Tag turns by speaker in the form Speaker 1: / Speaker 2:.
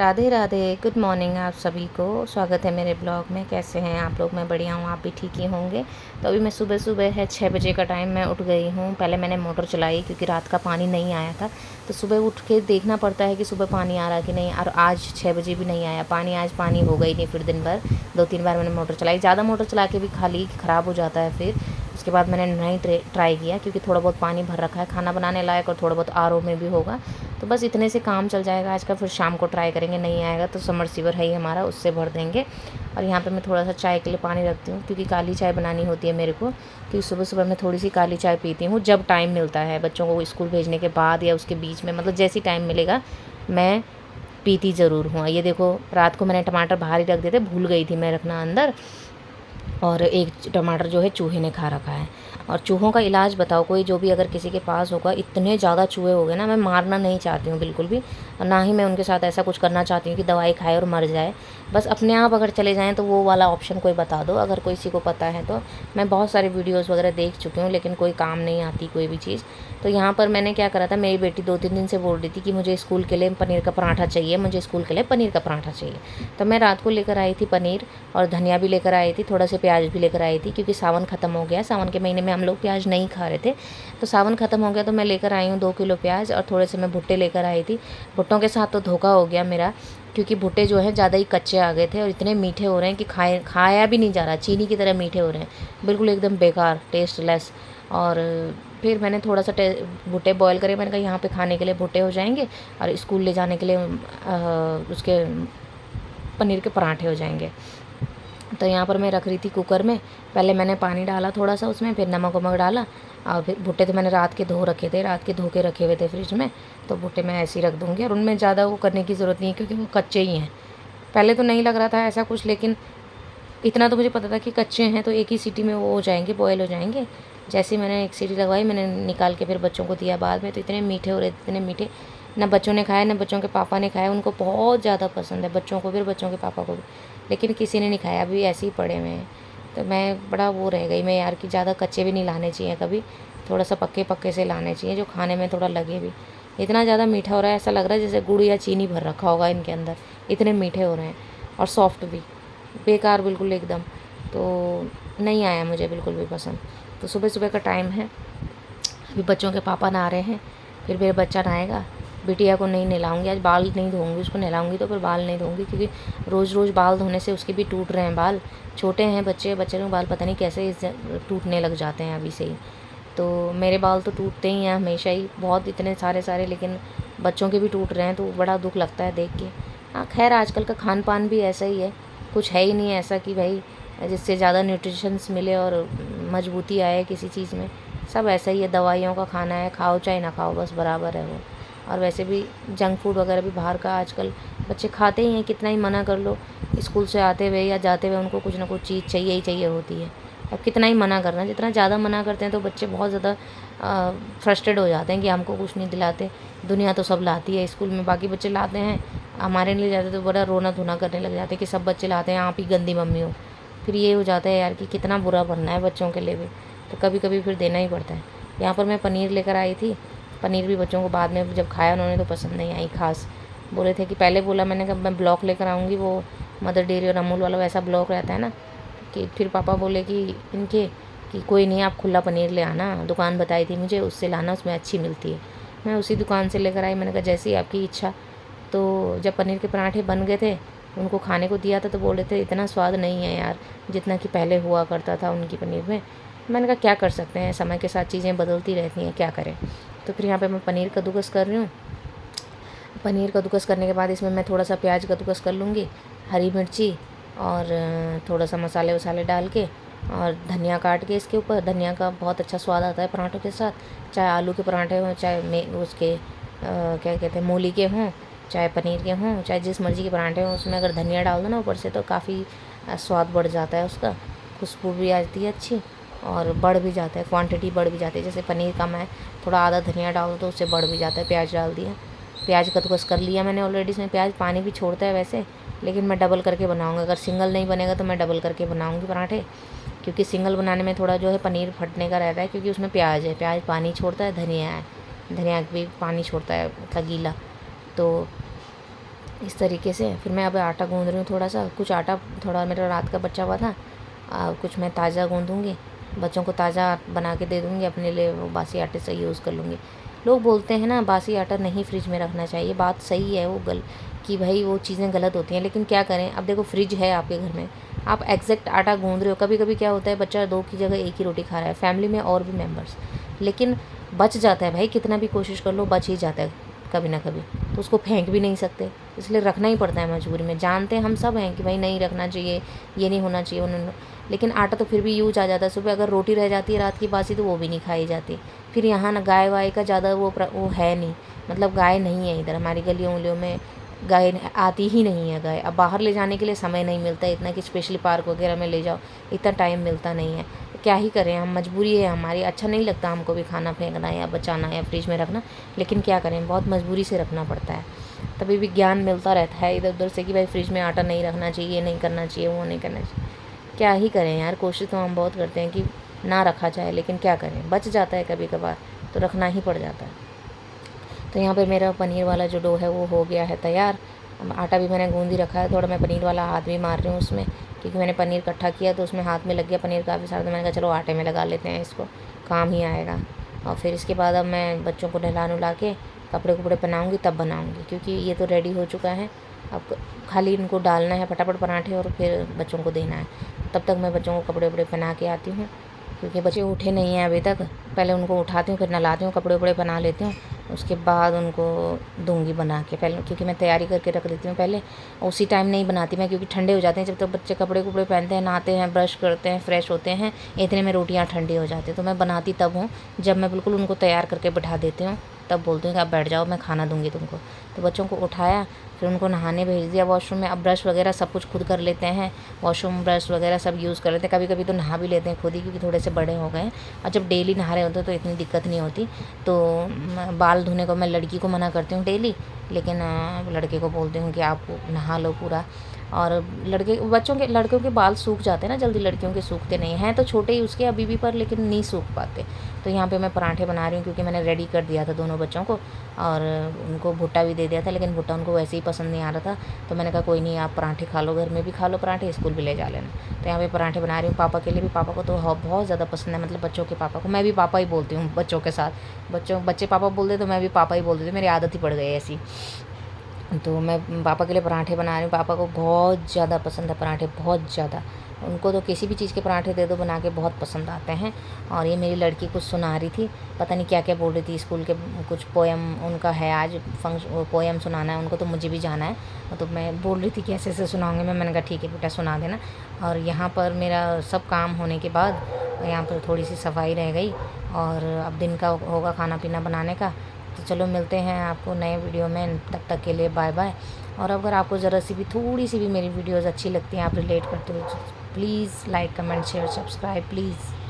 Speaker 1: Radhe Radhe, good morning आप सभी को। स्वागत है मेरे ब्लॉग में। कैसे हैं आप लोग? मैं बढ़िया हूँ, आप भी ठीक ही होंगे। तो अभी मैं सुबह सुबह है 6 बजे का टाइम मैं उठ गई हूँ। पहले मैंने मोटर चलाई क्योंकि रात का पानी नहीं आया था, तो सुबह उठ के देखना पड़ता है कि सुबह पानी आ रहा कि नहीं। और आज 6 बजे भी नहीं आया पानी। आज पानी होगा ही नहीं फिर दिन भर। 2-3 बार मैंने मोटर चलाई, ज़्यादा मोटर चला के भी खाली ख़राब हो जाता है फिर। उसके बाद मैंने नहीं ट्राई किया क्योंकि थोड़ा बहुत पानी भर रखा है खाना बनाने लायक, और थोड़ा बहुत आरओ में भी होगा, तो बस इतने से काम चल जाएगा आज का। फिर शाम को ट्राई करेंगे, नहीं आएगा तो समरसीवर है ही हमारा, उससे भर देंगे। और यहाँ पे मैं थोड़ा सा चाय के लिए पानी रखती हूँ क्योंकि काली चाय बनानी होती है मेरे को, क्योंकि सुबह सुबह मैं थोड़ी सी काली चाय पीती हूँ जब टाइम मिलता है। बच्चों को स्कूल भेजने के बाद या उसके बीच में, मतलब जैसी टाइम मिलेगा मैं पीती ज़रूर हूँ। ये देखो, रात को मैंने टमाटर बाहर ही रख दिए थे, भूल गई थी मैं रखना अंदर, और एक टमाटर जो है चूहे ने खा रखा है। और चूहों का इलाज बताओ कोई, जो भी अगर किसी के पास होगा। इतने ज़्यादा चूहे हो गए ना, मैं मारना नहीं चाहती हूँ बिल्कुल भी, और ना ही मैं उनके साथ ऐसा कुछ करना चाहती हूँ कि दवाई खाए और मर जाए। बस अपने आप अगर चले जाएँ तो वो वाला ऑप्शन कोई बता दो, अगर किसी को पता है तो। मैं बहुत सारे वीडियोज़ वगैरह देख चुकी हूँ, लेकिन कोई काम नहीं आती कोई भी चीज़। तो यहाँ पर मैंने क्या करा था, मेरी बेटी 2-3 दिन से बोल रही थी कि मुझे स्कूल के लिए पनीर का पराठा चाहिए, मुझे स्कूल के लिए पनीर का पराठा चाहिए। तो मैं रात को लेकर आई थी पनीर, और धनिया भी लेकर आई थी, थोड़ा से प्याज भी लेकर आई थी, क्योंकि सावन ख़त्म हो गया। सावन के महीने में हम लोग प्याज नहीं खा रहे थे, तो सावन ख़त्म हो गया तो मैं लेकर आई हूँ 2 किलो प्याज, और थोड़े से मैं भुट्टे लेकर आई थी। भुट्टों के साथ तो धोखा हो गया मेरा, क्योंकि भुट्टे जो हैं ज़्यादा ही कच्चे आ गए थे और इतने मीठे हो रहे हैं कि खाया भी नहीं जा रहा, चीनी की तरह मीठे हो रहे हैं, बिल्कुल एकदम बेकार, टेस्टलेस। और फिर मैंने थोड़ा सा भुट्टे बॉयल करे, मैंने कहा यहाँ पे खाने के लिए भुट्टे हो जाएंगे और स्कूल ले जाने के लिए उसके पनीर के पराठे हो जाएंगे। तो यहाँ पर मैं रख रही थी कुकर में। पहले मैंने पानी डाला थोड़ा सा उसमें, फिर नमक वमक डाला, और फिर भुट्टे तो मैंने रात के धो रखे थे, रात के धो के रखे हुए थे फ्रिज में। तो भुट्टे मैं ऐसे ही रख दूँगी, और उनमें ज़्यादा वो करने की ज़रूरत नहीं है क्योंकि वो कच्चे ही हैं। पहले तो नहीं लग रहा था ऐसा कुछ, लेकिन इतना तो मुझे पता था कि कच्चे हैं तो एक ही सीटी में वो हो जाएंगे, बॉयल हो जाएंगे। जैसे ही मैंने एक सीटी लगवाई, मैंने निकाल के फिर बच्चों को दिया बाद में, तो इतने मीठे हो रहे थे, इतने मीठे। ना बच्चों ने खाया, ना बच्चों के पापा ने खाया। उनको बहुत ज़्यादा पसंद है, बच्चों को भी और बच्चों के पापा को भी, लेकिन किसी ने नहीं खाया, अभी ऐसे ही पड़े हुए हैं। तो मैं बड़ा वो रह गई मैं यार, कि ज़्यादा कच्चे भी नहीं लाने चाहिए कभी, थोड़ा सा पक्के पक्के से लाने चाहिए जो खाने में थोड़ा लगे भी। इतना ज़्यादा मीठा हो रहा है, ऐसा लग रहा है जैसे गुड़ या चीनी भर रखा होगा इनके अंदर, इतने मीठे हो रहे हैं, और सॉफ्ट भी, बेकार बिल्कुल एकदम। तो नहीं आया मुझे बिल्कुल भी पसंद। तो सुबह सुबह का टाइम है, अभी बच्चों के पापा नहा रहे हैं, फिर मेरा बच्चा नहाएगा। बिटिया को नहीं नहलाऊंगी आज, बाल नहीं धोऊंगी, उसको नहलाऊंगी तो फिर बाल नहीं धोऊंगी, क्योंकि रोज़ रोज़ बाल धोने से उसके भी टूट रहे हैं बाल। छोटे हैं बच्चे के बाल पता नहीं कैसे टूटने लग जाते हैं अभी से ही। तो मेरे बाल तो टूटते ही हैं हमेशा ही, बहुत इतने सारे सारे, लेकिन बच्चों के भी टूट रहे हैं तो बड़ा दुख लगता है देख के। हाँ खैर, आजकल का खान पान भी ऐसा ही है, कुछ है ही नहीं ऐसा कि भाई जिससे ज़्यादा न्यूट्रिशंस मिले और मजबूती आए किसी चीज़ में। सब ऐसा ही है, दवाइयों का खाना है, खाओ चाहे ना खाओ बस बराबर है वो। और वैसे भी जंक फूड वगैरह भी बाहर का आजकल बच्चे खाते ही हैं, कितना ही मना कर लो। स्कूल से आते हुए या जाते हुए उनको कुछ ना कुछ चीज़ चाहिए ही चाहिए होती है। अब कितना ही मना करना, जितना ज़्यादा मना करते हैं तो बच्चे बहुत ज़्यादा फ्रस्ट्रेट हो जाते हैं कि हमको कुछ नहीं दिलाते। दुनिया तो सब लाती है, स्कूल में बाकी बच्चे लाते हैं, हमारे लिए जाते तो बड़ा रोना धोना करने लग जाते हैं कि सब बच्चे लाते हैं, आप ही गंदी मम्मी हो। फिर ये हो जाता है यार कि कितना बुरा बनना है बच्चों के लिए भी, तो कभी कभी फिर देना ही पड़ता है। यहाँ पर मैं पनीर लेकर आई थी, पनीर भी बच्चों को बाद में जब खाया उन्होंने तो पसंद नहीं आई खास। बोले थे कि पहले बोला मैंने कहा मैं ब्लॉक लेकर आऊँगी, वो मदर डेयरी और अमूल वाला वैसा ब्लॉक रहता है ना, कि फिर पापा बोले कि इनके कि कोई नहीं, आप खुला पनीर ले आना, दुकान बताई थी मुझे, उससे लाना, उसमें अच्छी मिलती है। मैं उसी दुकान से लेकर आई, मैंने कहा जैसी आपकी इच्छा। तो जब पनीर के पराठे बन गए थे, उनको खाने को दिया था तो बोल रहे थे इतना स्वाद नहीं है यार जितना कि पहले हुआ करता था उनकी पनीर में। मैंने कहा क्या कर सकते हैं, समय के साथ चीज़ें बदलती रहती हैं, क्या करें। तो फिर यहाँ पे मैं पनीर कद्दूकस कर रही हूँ। पनीर कद्दूकस करने के बाद इसमें मैं थोड़ा सा प्याज कद्दूकस कर लूँगी, हरी मिर्ची, और थोड़ा सा मसाले वसाले डाल के, और धनिया काट के इसके ऊपर। धनिया का बहुत अच्छा स्वाद आता है पराठों के साथ, चाहे आलू के पराठे हों, चाहे उसके क्या कहते हैं मूली के हों, चाहे पनीर के हों, चाहे जिस मर्ज़ी के पराठे हों, उसमें अगर धनिया डाल दो ना ऊपर से तो काफ़ी स्वाद बढ़ जाता है उसका, खुशबू भी आती है अच्छी, और बढ़ भी जाता है, क्वांटिटी बढ़ भी जाती है। जैसे पनीर का मैं थोड़ा आधा धनिया डाल दो तो उससे बढ़ भी जाता है। प्याज डाल दिया, प्याज कद्दूकस कर लिया मैंने ऑलरेडी। इसमें प्याज पानी भी छोड़ता है वैसे, लेकिन मैं डबल करके बनाऊँगी, अगर सिंगल नहीं बनेगा तो मैं डबल करके बनाऊँगी पराठे, क्योंकि सिंगल बनाने में थोड़ा जो है पनीर फटने का रहता है, क्योंकि उसमें प्याज है, प्याज पानी छोड़ता है, धनिया है, धनिया भी पानी छोड़ता है मतलब गीला। तो इस तरीके से फिर मैं अब आटा गूँध रही हूँ थोड़ा सा, कुछ आटा थोड़ा मेरा रात का बचा हुआ था, कुछ मैं ताज़ा गूँधूँगी, बच्चों को ताज़ा बना के दे दूँगी, अपने लिए वो बासी आटे से यूज़ कर लूँगी। लोग बोलते हैं ना बासी आटा नहीं फ्रिज में रखना चाहिए, बात सही है वो कि भाई वो चीज़ें गलत होती हैं, लेकिन क्या करें। अब देखो फ्रिज है आपके घर में, आप एग्जैक्ट आटा गूँध रहे हो, कभी कभी क्या होता है बच्चा 2 की जगह 1 ही रोटी खा रहा है, फैमिली में और भी मेम्बर्स, लेकिन बच जाता है भाई, कितना भी कोशिश कर लो बच ही जाता है कभी ना कभी, तो उसको फेंक भी नहीं सकते, इसलिए रखना ही पड़ता है मजबूरी में। जानते हैं हम सब हैं कि भाई नहीं रखना चाहिए, ये नहीं होना चाहिए उन्होंने, लेकिन आटा तो फिर भी यूज आ जाता है। सुबह अगर रोटी रह जाती है रात की बासी तो वो भी नहीं खाई जाती। फिर यहाँ ना गाय वाय का ज़्यादा वो है नहीं, मतलब गाय नहीं है इधर हमारी गलियों उलियों में, गाय आती ही नहीं है गाय। अब बाहर ले जाने के लिए समय नहीं मिलता इतना कि स्पेशली पार्क वगैरह में ले जाओ, इतना टाइम मिलता नहीं है। क्या ही करें हम, मजबूरी है हमारी। अच्छा नहीं लगता हमको भी खाना फेंकना या बचाना या फ्रिज में रखना, लेकिन क्या करें, बहुत मजबूरी से रखना पड़ता है। तभी भी ज्ञान मिलता रहता है इधर उधर से कि भाई फ्रिज में आटा नहीं रखना चाहिए, नहीं करना चाहिए, वो नहीं करना चाहिए। क्या ही करें यार, कोशिश तो हम बहुत करते हैं कि ना रखा जाए, लेकिन क्या करें, बच जाता है कभी कभार तो रखना ही पड़ जाता है। तो यहाँ पे मेरा पनीर वाला जो डो है वो हो गया है तैयार। अब आटा भी मैंने गूंद ही रखा है, थोड़ा मैं पनीर वाला हाथ भी मार रही हूँ उसमें, क्योंकि मैंने पनीर इकट्ठा किया तो उसमें हाथ में लग गया पनीर काफ़ी सारा, तो मैंने कहा चलो आटे में लगा लेते हैं, इसको काम ही आएगा। और फिर इसके बाद अब मैं बच्चों को नहला नुला के कपड़े कपड़े पहनाऊँगी तब बनाऊँगी, क्योंकि ये तो रेडी हो चुका है। अब खाली इनको डालना है फटाफट पराठे और फिर बच्चों को देना है। तब तक मैं बच्चों को कपड़े वपड़े पहना के आती हूँ, क्योंकि बच्चे उठे नहीं हैं अभी तक। पहले उनको उठाती हूँ, फिर नहलाती हूँ, कपड़े वपड़े पहना लेती हूँ, उसके बाद उनको दूंगी बना के पहले, क्योंकि मैं तैयारी करके रख देती हूँ पहले। उसी टाइम नहीं बनाती मैं, क्योंकि ठंडे हो जाते हैं जब तक बच्चे कपड़े कपड़े पहनते हैं, नहाते हैं, ब्रश करते हैं, फ्रेश होते हैं, इतने में रोटियाँ ठंडी हो जाती हैं। तो मैं बनाती तब हूँ जब मैं बिल्कुल उनको तैयार करके बिठा देती हूँ, तब बोलती हूँ कि आप बैठ जाओ मैं खाना दूँगी तुमको। तो बच्चों को उठाया, फिर उनको नहाने भेज दिया वॉशरूम में। अब ब्रश वगैरह सब कुछ खुद कर लेते हैं, वॉशरूम ब्रश वगैरह सब यूज़ कर लेते हैं, कभी कभी तो नहा भी लेते हैं खुद ही, क्योंकि थोड़े से बड़े हो गए हैं। और जब डेली नहा रहे होते हैं तो इतनी दिक्कत नहीं होती। तो बाल धोने को मैं लड़की को मना करती हूँ डेली, लेकिन लड़के को बोलती हूँ कि आप नहा लो पूरा। और लड़कों के बाल सूख जाते हैं ना जल्दी, लड़कियों के सूखते नहीं हैं, तो छोटे ही उसके अभी भी पर, लेकिन नहीं सूख पाते। तो यहाँ पे मैं पराठे बना रही हूँ, क्योंकि मैंने रेडी कर दिया था दोनों बच्चों को, और उनको भुट्टा भी दे दिया था, लेकिन भुट्टा उनको वैसे ही पसंद नहीं आ रहा था। तो मैंने कहा कोई नहीं, आप पराठे खा लो, घर में भी खा लो पराठे, स्कूल भी ले जा लेना। तो यहाँ पे पराठे बना रही हूँ पापा के लिए भी, पापा को तो बहुत ज़्यादा पसंद है, मतलब बच्चों के पापा को। मैं भी पापा ही बोलती हूँ बच्चों के साथ, बच्चे पापा बोलते तो मैं भी पापा ही बोलती थी, मेरी आदत ही पड़ गई ऐसी। तो मैं पापा के लिए पराठे बना रही हूँ, पापा को बहुत ज़्यादा पसंद है पराठे, बहुत ज़्यादा। उनको तो किसी भी चीज़ के पराठे दे दो बना के, बहुत पसंद आते हैं। और ये मेरी लड़की कुछ सुना रही थी, पता नहीं क्या क्या बोल रही थी, स्कूल के कुछ पोएम उनका है आज पोएम सुनाना है उनको, तो मुझे भी जाना है। तो मैं बोल रही थी कि ऐसे ऐसे सुनाऊंगी मैंने कहा ठीक है बेटा सुना देना। और यहाँ पर मेरा सब काम होने के बाद यहाँ पर थोड़ी सी सफाई रह गई, और अब दिन का होगा खाना पीना बनाने का। तो चलो मिलते हैं आपको नए वीडियो में, तब तक के लिए बाय बाय। और अगर आपको ज़रा सी भी थोड़ी सी भी मेरी वीडियोज़ अच्छी लगती हैं, आप रिलेट करते हो, तो please like comment share subscribe please.